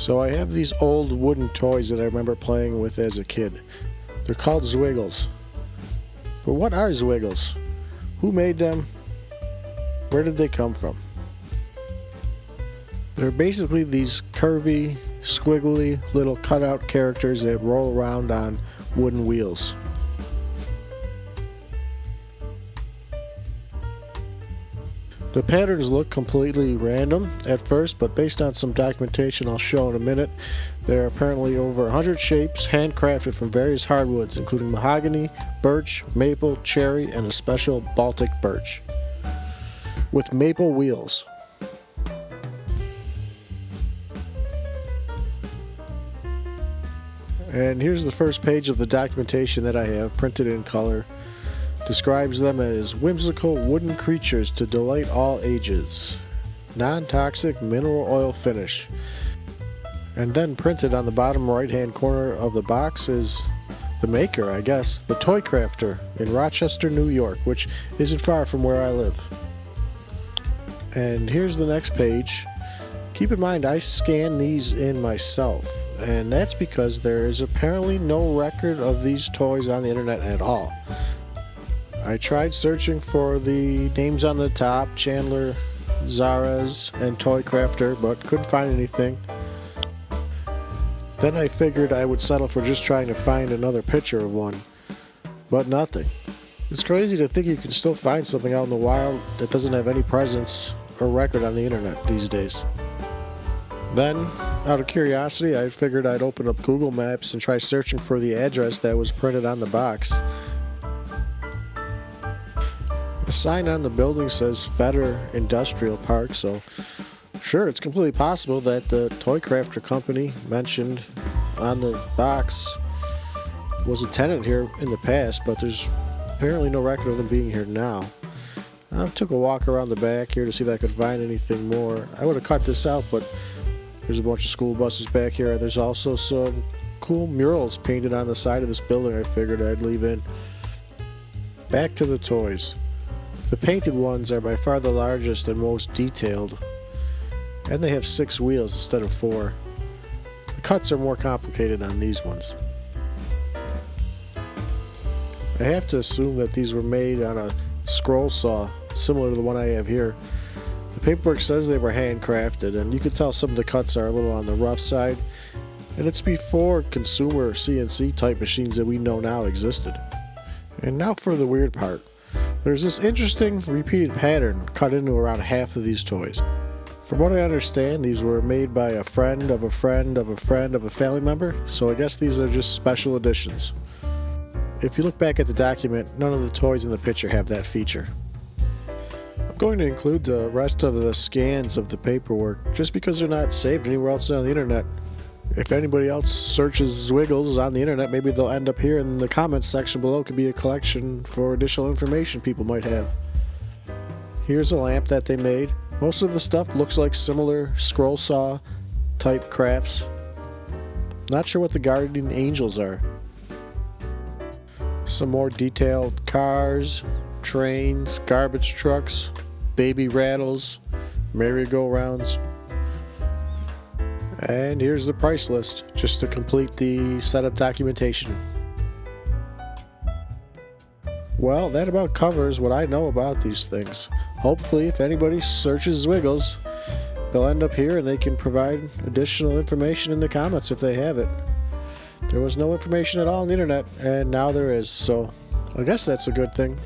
So I have these old wooden toys that I remember playing with as a kid. They're called Zwiggles. But what are Zwiggles? Who made them? Where did they come from? They're basically these curvy, squiggly little cutout characters that roll around on wooden wheels. The patterns look completely random at first, but based on some documentation I'll show in a minute, there are apparently over 100 shapes handcrafted from various hardwoods, including mahogany, birch, maple, cherry, and a special Baltic birch, with maple wheels. And here's the first page of the documentation that I have printed in color. Describes them as whimsical wooden creatures to delight all ages. Non-toxic mineral oil finish. And then printed on the bottom right hand corner of the box is the maker, I guess, the Toy Crafter in Rochester, New York, which isn't far from where I live. And here's the next page. Keep in mind I scanned these in myself, and that's because there is apparently no record of these toys on the internet at all. I tried searching for the names on the top, Chandler, Zaraz, and Toy Crafter, but couldn't find anything. Then I figured I would settle for just trying to find another picture of one, but nothing. It's crazy to think you can still find something out in the wild that doesn't have any presence or record on the internet these days. Then, out of curiosity, I figured I'd open up Google Maps and try searching for the address that was printed on the box. The sign on the building says Feder Industrial Park, so sure, it's completely possible that the Toy Crafter company mentioned on the box was a tenant here in the past, but there's apparently no record of them being here now. I took a walk around the back here to see if I could find anything more. I would have cut this out, but there's a bunch of school buses back here, and there's also some cool murals painted on the side of this building I figured I'd leave in. Back to the toys. The painted ones are by far the largest and most detailed, and they have 6 wheels instead of 4. The cuts are more complicated on these ones. I have to assume that these were made on a scroll saw, similar to the one I have here. The paperwork says they were handcrafted, and you can tell some of the cuts are a little on the rough side, and it's before consumer CNC type machines that we know now existed. And now for the weird part. There's this interesting repeated pattern cut into around half of these toys. From what I understand, these were made by a friend of a friend of a friend of a family member, so I guess these are just special editions. If you look back at the document, none of the toys in the picture have that feature. I'm going to include the rest of the scans of the paperwork just because they're not saved anywhere else on the internet. If anybody else searches Zwiggles on the internet, maybe they'll end up here in the comments section below. It could be a collection for additional information people might have. Here's a lamp that they made. Most of the stuff looks like similar scroll saw type crafts. Not sure what the guardian angels are. Some more detailed cars, trains, garbage trucks, baby rattles, merry-go-rounds. And here's the price list, just to complete the setup documentation. Well, that about covers what I know about these things. Hopefully, if anybody searches Zwiggles, they'll end up here and they can provide additional information in the comments if they have it. There was no information at all on the internet, and now there is, so I guess that's a good thing.